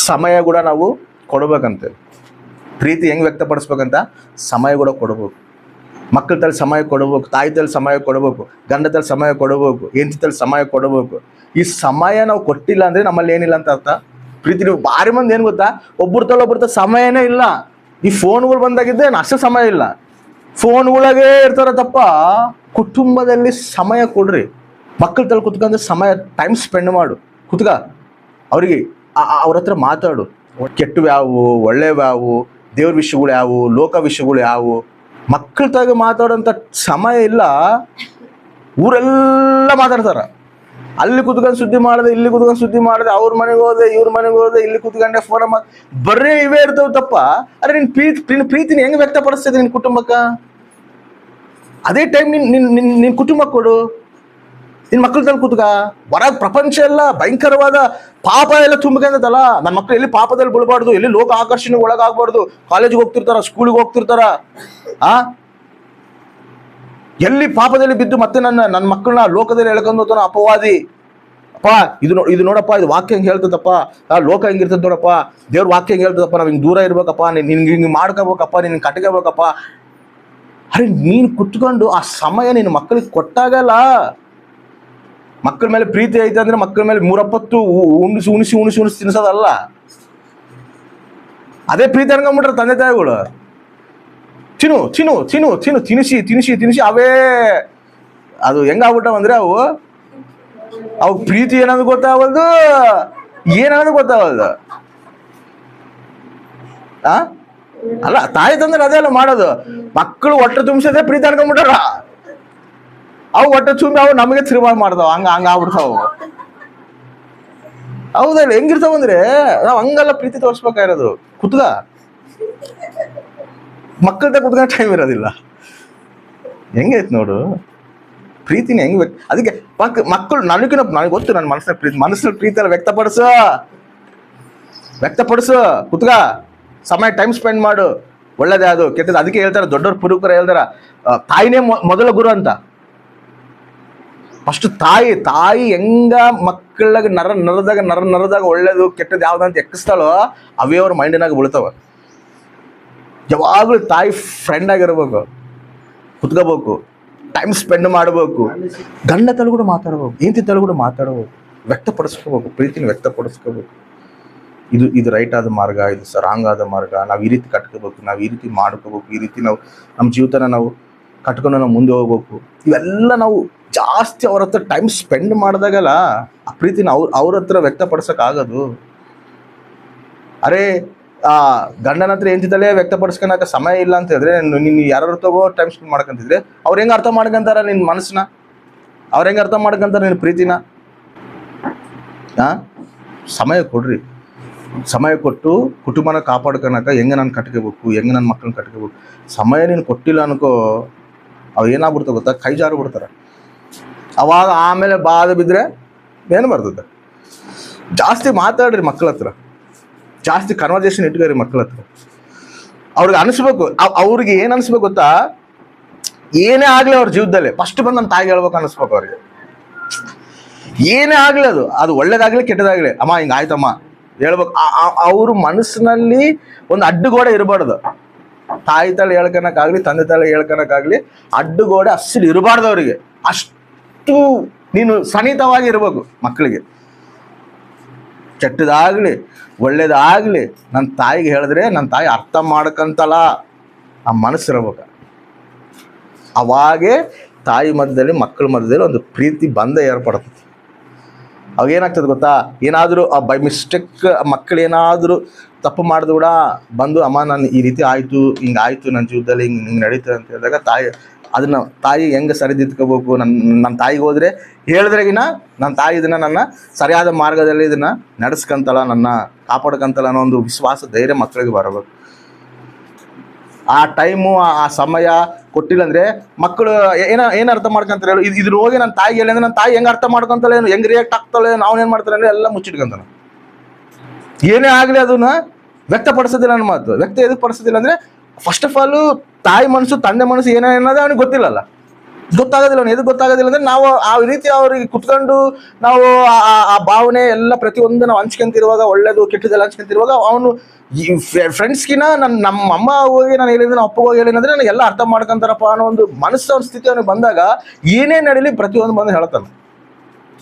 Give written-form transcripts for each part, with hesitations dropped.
ಸಮಯ ಕೂಡ ನಾವು ಕೊಡ್ಬೇಕಂತೆ. ಪ್ರೀತಿ ಹೆಂಗೆ ವ್ಯಕ್ತಪಡಿಸ್ಬೇಕಂತ ಸಮಯ ಕೂಡ ಕೊಡ್ಬೇಕು. ಮಕ್ಕಳ ತಲೆ ಸಮಯ ಕೊಡಬೇಕು, ತಾಯಿ ತಲೆ ಸಮಯ ಕೊಡಬೇಕು, ಗಂಡ ತಲೆ ಸಮಯ ಕೊಡಬೇಕು, ಹೆಂಡತಿ ತಲೆ ಸಮಯ ಕೊಡಬೇಕು. ಈ ಸಮಯ ನಾವು ಕೊಟ್ಟಿಲ್ಲ ಅಂದರೆ ನಮ್ಮಲ್ಲಿ ಏನಿಲ್ಲ ಅಂತ ಅರ್ಥ. ಪ್ರೀತಿ ನೀವು ಭಾರಿ ಮಂದಿ ಏನು ಗೊತ್ತಾ, ಒಬ್ಬರ ಸಮಯನೇ ಇಲ್ಲ. ಈ ಫೋನ್ಗಳು ಬಂದಾಗಿದ್ದೆ ಅಷ್ಟೇ ಸಮಯ ಇಲ್ಲ, ಫೋನ್ಗಳಾಗೇ ಇರ್ತಾರ ತಪ್ಪ. ಕುಟುಂಬದಲ್ಲಿ ಸಮಯ ಕೊಡ್ರಿ. ಮಕ್ಕಳ ತಲೆ ಕುತ್ಕೊಂಡ್ರೆ ಸಮಯ ಟೈಮ್ ಸ್ಪೆಂಡ್ ಮಾಡು. ಕುತ್ಕ ಅವ್ರಿಗೆ ಅವ್ರ ಹತ್ರ ಮಾತಾಡು. ಕೆಟ್ಟವು ಯಾವುವು, ಒಳ್ಳೆಯವು ಯಾವುವು, ದೇವ್ರ ವಿಷಯಗಳು ಯಾವುವು, ಲೋಕ ವಿಷಯಗಳು ಯಾವುವು. ಮಕ್ಕಳ ತಾಗ ಮಾತಾಡೋಂಥ ಸಮಯ ಇಲ್ಲ. ಊರೆಲ್ಲ ಮಾತಾಡ್ತಾರ. ಅಲ್ಲಿ ಕುತ್ಕೊಂಡು ಸುದ್ದಿ ಮಾಡಿದೆ, ಇಲ್ಲಿ ಕುತ್ಕೊಂಡು ಸುದ್ದಿ ಮಾಡಿದೆ, ಅವ್ರ ಮನೆಗೆ ಹೋದೆ, ಇವ್ರ ಮನೆಗೆ ಹೋದೆ, ಇಲ್ಲಿ ಕುತ್ಕೊಂಡೆ ಫೋನ್ ಬರೀ ಇವೇ ಇರ್ತಾವ ತಪ್ಪ. ಅರೆ ನಿನ್ನ ಪ್ರೀತಿನ ಹೆಂಗೆ ವ್ಯಕ್ತಪಡಿಸ್ತದೆ ನಿನ್ನ ಕುಟುಂಬಕ್ಕೆ? ಅದೇ ಟೈಮ್ ನಿನ್ನ ಕುಟುಂಬಕ್ಕೆ ಕೊಡು. ನಿನ್ನ ಮಕ್ಕಳ ತಲೆ ಕುತ್ಕ. ಹೊರಗೆ ಪ್ರಪಂಚ ಎಲ್ಲ ಭಯಂಕರವಾದ ಪಾಪ ಎಲ್ಲ ತುಂಬಿಕೊಂಡದಲ್ಲ. ನನ್ನ ಮಕ್ಕಳು ಎಲ್ಲಿ ಪಾಪದಲ್ಲಿ ಬಿಡಬಾರ್ದು, ಎಲ್ಲಿ ಲೋಕ ಆಕರ್ಷಣೆಗೆ ಒಳಗಾಗಬಾರ್ದು. ಕಾಲೇಜಿಗೆ ಹೋಗ್ತಿರ್ತಾರ, ಸ್ಕೂಲಿಗೆ ಹೋಗ್ತಿರ್ತಾರ, ಎಲ್ಲಿ ಪಾಪದಲ್ಲಿ ಬಿದ್ದು ಮತ್ತೆ ನನ್ನ ಮಕ್ಕಳನ್ನ ಲೋಕದಲ್ಲಿ ಎಳ್ಕೊಂಡು ಹೋಗ್ತಾನ ಅಪವಾದಿ. ಅಪ್ಪ ಇದು ನೋಡಪ್ಪ, ಇದು ವಾಕ್ಯ ಹೆಂಗೆ ಹೇಳ್ತದಪ್ಪ, ಲೋಕ ಹೆಂಗಿರ್ತದ ನೋಡಪ್ಪ, ದೇವ್ರ ವಾಕ್ಯ ಹೆಂಗೆ ಹೇಳ್ತದಪ್ಪ, ನಾವು ಹಿಂಗೆ ದೂರ ಇರ್ಬೇಕಪ್ಪ, ನಿನ್ಗೆ ಹಿಂಗೆ ಮಾಡ್ಕೋಬೇಕಪ್ಪ, ನಿನ್ನ ಕಟ್ಕೋಬೇಕಪ್ಪ. ಅರೆ ನೀನು ಕುತ್ಕೊಂಡು ಆ ಸಮಯ ನಿನ್ನ ಮಕ್ಕಳಿಗೆ ಕೊಟ್ಟಾಗಲ್ಲ. ಮಕ್ಕಳ ಮೇಲೆ ಪ್ರೀತಿ ಐತೆ ಅಂದ್ರೆ ಮಕ್ಕಳ ಮೇಲೆ 3 ಉಣಿಸಿ ತಿನ್ಸೋದಲ್ಲ. ಅದೇ ಪ್ರೀತಿ ಅನ್ಕೊಂಡ್ಬಿಟ್ರೆ ತಂದೆ ತಾಯಿಗಳು ತಿನಿಸಿ ಅವೇ ಅದು ಹೆಂಗಾಗ್ಬಿಟ್ಟವ ಅಂದ್ರೆ ಅವು ಪ್ರೀತಿ ಏನಾದ್ರು ಗೊತ್ತಾಗಲ್ದು, ಏನಾದ್ರು ಗೊತ್ತಾಗಲ್ದು. ಅಲ್ಲ, ತಾಯಿ ತಂದ್ರೆ ಅದೇ ಅಲ್ಲ ಮಾಡೋದು. ಮಕ್ಕಳು ಹೊಟ್ಟೆ ತುಂಬಿಸೋದೇ ಪ್ರೀತಿ ಅನ್ಕೊಂಡ್ಬಿಟ್ಟಾರ. ಅವು ಹೊಟ್ಟೆ ತುಂಬಿ ಅವು ನಮಗೆ ತಿರುವಾಗಿ ಮಾಡ್ತಾವ. ಹಂಗ ಆಗ್ಬಿಡ್ತಾವ. ಹೌದಲ್ಲ, ಹೆಂಗಿರ್ತಾವ ಅಂದ್ರೆ ನಾವು ಹಂಗೆಲ್ಲ ಪ್ರೀತಿ ತೋರಿಸ್ಬೇಕಾಗಿರೋದು. ಕುತ್ಗ ಮಕ್ಕಳ ಕುತ್ಕೊಂಡ ಟೈಮ್ ಇರೋದಿಲ್ಲ. ಹೆಂಗೈತ್ ನೋಡು ಪ್ರೀತಿನ ಹೆಂಗ್ ಅದಕ್ಕೆ ಮಕ್ಕಳು ನನಗೆ ಗೊತ್ತು. ನನ್ನ ಮನಸ್ಸಿನ ಪ್ರೀತಿ ಎಲ್ಲ ವ್ಯಕ್ತಪಡಿಸು. ಕುತ್ಗ ಸಮಯ ಟೈಮ್ ಸ್ಪೆಂಡ್ ಮಾಡು. ಒಳ್ಳೇದೇ ಅದು, ಕೆಟ್ಟದ್ದು ಅದಕ್ಕೆ ಹೇಳ್ತಾರ ದೊಡ್ಡವ್ರ ಪುರುಕರ ಹೇಳ್ತಾರ, ತಾಯಿನೇ ಮೊದಲ ಗುರು ಅಂತ. ಫಸ್ಟ್ ತಾಯಿ ಹೆಂಗ ಮಕ್ಕಳಿಗೆ ನರದಾಗ ಒಳ್ಳೇದು ಕೆಟ್ಟದ್ದು ಯಾವ್ದಂತ ಎಕ್ಕಿಸ್ತಾಳೋ ಅವೇ ಅವ್ರ ಮೈಂಡಿನಾಗ ಬೀಳ್ತಾವ. ಯಾವಾಗಲೂ ತಾಯಿ ಫ್ರೆಂಡ್ ಆಗಿರ್ಬೇಕು, ಕುತ್ಕೋಬೇಕು, ಟೈಮ್ ಸ್ಪೆಂಡ್ ಮಾಡಬೇಕು. ಗಂಡ ತಲೆ ಕೂಡ ಮಾತಾಡ್ಬೇಕು, ಹೆಂಡತಿ ತಲೆ ಕೂಡ ಮಾತಾಡ್ಬೇಕು, ವ್ಯಕ್ತಪಡಿಸ್ಕೋಬೇಕು, ಪ್ರೀತಿನ ವ್ಯಕ್ತಪಡಿಸ್ಕೋಬೇಕು. ಇದು ರೈಟ್ ಆದ ಮಾರ್ಗ, ಇದು ರಾಂಗ್ ಆದ ಮಾರ್ಗ, ನಾವು ಈ ರೀತಿ ಕಟ್ಕೋಬೇಕು, ನಾವು ಈ ರೀತಿ ಮಾಡ್ಕೋಬೇಕು, ಈ ರೀತಿ ನಾವು ನಮ್ಮ ಜೀವಿತನ ನಾವು ಕಟ್ಕೊಂಡು ನಾವು ಮುಂದೆ ಹೋಗ್ಬೇಕು. ಇವೆಲ್ಲ ನಾವು ಜಾಸ್ತಿ ಅವ್ರ ಹತ್ರ ಟೈಮ್ ಸ್ಪೆಂಡ್ ಮಾಡಿದಾಗಲ್ಲ ಆ ಪ್ರೀತಿನ ಅವ್ರ ಹತ್ರ ವ್ಯಕ್ತಪಡಿಸೋಕ್ಕಾಗೋದು. ಅರೆ ಗಂಡನ ಹತ್ರ ಹೆಂಡತಿದಲ್ಲೇ ವ್ಯಕ್ತಪಡಿಸ್ಕೊಳಕ ಸಮಯ ಇಲ್ಲ ಅಂತ ಹೇಳಿದ್ರೆ ನೀನು ಯಾರು ತಗೋ ಟೈಮ್ ಸ್ಪೆಂಡ್ ಮಾಡ್ಕೊಂತಿದ್ರೆ ಅವ್ರು ಹೆಂಗೆ ಅರ್ಥ ಮಾಡ್ಕೊಂತಾರ ನಿನ್ನ ಮನಸ್ಸನ್ನ? ಅವ್ರು ಹೆಂಗೆ ಅರ್ಥ ಮಾಡ್ಕೊಂತಾರ ನಿನ್ನ ಪ್ರೀತಿನ? ಸಮಯ ಕೊಡ್ರಿ. ಸಮಯ ಕೊಟ್ಟು ಕುಟುಂಬನ ಕಾಪಾಡ್ಕೊಳಕ ಹೆಂಗೆ ನಾನು ಕಟ್ಕೋಬೇಕು, ಹೆಂಗೆ ನನ್ನ ಮಕ್ಕಳನ್ನ ಕಟ್ಕೋಬೇಕು. ಸಮಯ ನೀನು ಕೊಟ್ಟಿಲ್ಲ ಅನ್ಕೋ, ಅವು ಏನಾಗ್ಬಿಡ್ತಾವೆ ಗೊತ್ತಾ, ಕೈ ಜಾರು ಬಿಡ್ತಾರೆ. ಅವಾಗ ಆಮೇಲೆ ಬಾಧ ಬಿದ್ದರೆ ಏನು ಬರ್ತದೆ. ಜಾಸ್ತಿ ಮಾತಾಡ್ರಿ ಮಕ್ಕಳ ಹತ್ರ, ಜಾಸ್ತಿ ಕನ್ವರ್ಸೇಷನ್ ಇಟ್ಕೋರಿ ಮಕ್ಕಳ ಹತ್ರ. ಅವ್ರಿಗೆ ಅನಿಸ್ಬೇಕು, ಅವ್ರಿಗೆ ಏನು ಅನಿಸ್ಬೇಕು ಗೊತ್ತಾ, ಏನೇ ಆಗಲಿ ಅವ್ರ ಜೀವನದಲ್ಲಿ ಫಸ್ಟ್ ಬಂದು ನನ್ನ ತಾಯಿಗೆ ಹೇಳ್ಬೇಕು ಅನಿಸ್ಬೇಕು ಅವ್ರಿಗೆ. ಏನೇ ಆಗಲಿ ಅದು ಒಳ್ಳೇದಾಗಲಿ ಕೆಟ್ಟದಾಗಲಿ, ಅಮ್ಮ ಹಿಂಗೆ ಆಯ್ತಮ್ಮ ಹೇಳ್ಬೇಕು. ಅವ್ರ ಮನಸ್ಸಿನಲ್ಲಿ ಒಂದು ಅಡ್ಡುಗೋಡೆ ಇರಬಾರ್ದು. ತಾಯಿ ತಲೆ ಹೇಳ್ಕೊಳಕ್ಕಾಗಲಿ, ತಂದೆ ತಲೆ ಹೇಳ್ಕೊಳಕ್ಕಾಗಲಿ ಅಡ್ಡುಗೋಡೆ ಅಷ್ಟು ಇರಬಾರ್ದು ಅವರಿಗೆ. ಅಷ್ಟು ನೀನು ಸನಿತವಾಗಿ ಇರ್ಬೇಕು ಮಕ್ಕಳಿಗೆ. ಕೆಟ್ಟದಾಗಲಿ ಒಳ್ಳೇದಾಗಲಿ ನನ್ನ ತಾಯಿಗೆ ಹೇಳಿದ್ರೆ ನನ್ನ ತಾಯಿ ಅರ್ಥ ಮಾಡ್ಕಂತಲ್ಲ ಆ ಮನಸ್ಸು ಇರ್ಬೇಕು. ಅವಾಗೇ ತಾಯಿ ಮಧ್ಯದಲ್ಲಿ ಮಕ್ಕಳ ಮಧ್ಯದಲ್ಲಿ ಒಂದು ಪ್ರೀತಿ ಬಂಧ ಏರ್ಪಡ್ತದೆ. ಅವಾಗ ಏನಾಗ್ತದೆ ಗೊತ್ತಾ, ಏನಾದರೂ ಬೈ ಮಿಸ್ಟೇಕ್ ಮಕ್ಕಳು ಏನಾದರೂ ತಪ್ಪು ಮಾಡಿದ್ರು ಕೂಡ ಬಂದು ಅಮ್ಮ ನಾನು ಈ ರೀತಿ ಆಯಿತು, ಹಿಂಗೆ ಆಯಿತು, ನನ್ನ ಜೀವನದಲ್ಲಿ ಹಿಂಗೆ ನಡೀತದೆ ಅಂತ ಹೇಳಿದಾಗ ತಾಯಿ ಹೆಂಗೆ ಸರಿದಿದ್ಕೋಬೇಕು. ನನ್ನ ತಾಯಿಗೆ ಹೋದರೆ ಹೇಳಿದ್ರೆಗಿನ ನನ್ನ ತಾಯಿ ಇದನ್ನು ನನ್ನ ಸರಿಯಾದ ಮಾರ್ಗದಲ್ಲಿ ಇದನ್ನು ನಡೆಸ್ಕೊಂತಲ್ಲ, ನನ್ನ ಕಾಪಾಡ್ಕೊಂತಲ್ಲ ಅನ್ನೋ ಒಂದು ವಿಶ್ವಾಸ ಧೈರ್ಯ ಮಕ್ಕಳಿಗೆ ಬರಬೇಕು. ಆ ಟೈಮು ಆ ಸಮಯ ಕೊಟ್ಟಿಲ್ಲ ಅಂದರೆ ಮಕ್ಕಳು ಏನು ಅರ್ಥ ಮಾಡ್ಕೊಂತಾರೆ ಹೇಳು. ಇದ್ರ ಹೋಗಿ ನನ್ನ ತಾಯಿಗೆ ಹೇಳಿ ಅಂದರೆ ನನ್ನ ತಾಯಿ ಹೆಂಗೆ ಅರ್ಥ ಮಾಡ್ಕೊಂತಾಳೆ, ಏನು ಹೆಂಗೆ ರಿಯಾಕ್ಟ್ ಆಗ್ತಾಳೆ, ನಾವೇನು ಮಾಡ್ತಾರೆ ಅಂದರೆ ಎಲ್ಲ ಮುಚ್ಚಿಟ್ಕೊಂತಾನೆ. ಏನೇ ಆಗಲಿ ಅದನ್ನ ವ್ಯಕ್ತಪಡಿಸೋದಿಲ್ಲ. ನನ್ನ ಮಾತು ಎದಕ್ಕೆ ಪಡಿಸೋದಿಲ್ಲ ಅಂದರೆ ಫಸ್ಟ್ ಆಫ್ ಆಲ್ ತಾಯಿ ಮನಸ್ಸು ತಂದೆ ಮನಸ್ಸು ಏನೋ ಅನ್ನೋದೇ ಅವನಿಗೆ ಗೊತ್ತಿಲ್ಲಲ್ಲ. ಗೊತ್ತಾಗೋದಿಲ್ಲ. ಅವ್ನು ಎದಕ್ಕೆ ಗೊತ್ತಾಗೋದಿಲ್ಲ ಅಂದರೆ ನಾವು ಆ ರೀತಿ ಅವ್ರಿಗೆ ಕುತ್ಕೊಂಡು ನಾವು ಆ ಭಾವನೆ ಎಲ್ಲ ಪ್ರತಿಯೊಂದು ನಾವು ಹಂಚ್ಕೊಂತಿರುವಾಗ, ಒಳ್ಳೇದು ಕೆಟ್ಟದೆಲ್ಲ ಹಂಚ್ಕೊಂತಿರುವಾಗ, ಅವನು ಈ ಫ್ರೆಂಡ್ಸ್ಗಿನ ನಮ್ಮ ಅಮ್ಮ ಹೋಗಿ ನಾನು ಹೇಳಿದ್ರೆ, ನಮ್ಮ ಅಪ್ಪ ಹೋಗಿ ಹೇಳಿದ್ರೆ ನನಗೆ ಎಲ್ಲ ಅರ್ಥ ಮಾಡ್ಕೊಂತಾರಪ್ಪ ಅನ್ನೋ ಒಂದು ಮನಸ್ಸು ಅವ್ನ ಸ್ಥಿತಿ ಅವನಿಗೆ ಬಂದಾಗ ಏನೇ ನಡೀಲಿ ಪ್ರತಿಯೊಂದು ಬಂದು ಹೇಳ್ತಾನೆ.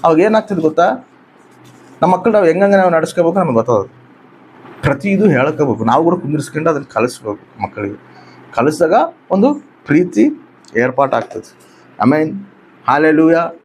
ಅವಾಗ ಏನಾಗ್ತದೆ ಗೊತ್ತಾ, ನಮ್ಮ ಮಕ್ಕಳು ನಾವು ಹೆಂಗಂಗೆ ನಾವು ನಡೆಸ್ಕೋಬೇಕು ನಮ್ಗೆ ಗೊತ್ತಾಗೋದು. ಪ್ರತಿ ಇದು ಹೇಳ್ಕೋಬೇಕು, ನಾವು ಕೂಡ ಕುಂದಿರಿಸ್ಕೊಂಡು ಅದನ್ನು ಕಲಿಸ್ಬೇಕು. ಮಕ್ಕಳಿಗೆ ಕಲಿಸಿದಾಗ ಒಂದು ಪ್ರೀತಿ ಏರ್ಪಾಟಾಗ್ತದೆ. ಆಮೇನ್. ಹಾಲೆಲೂಯಾ.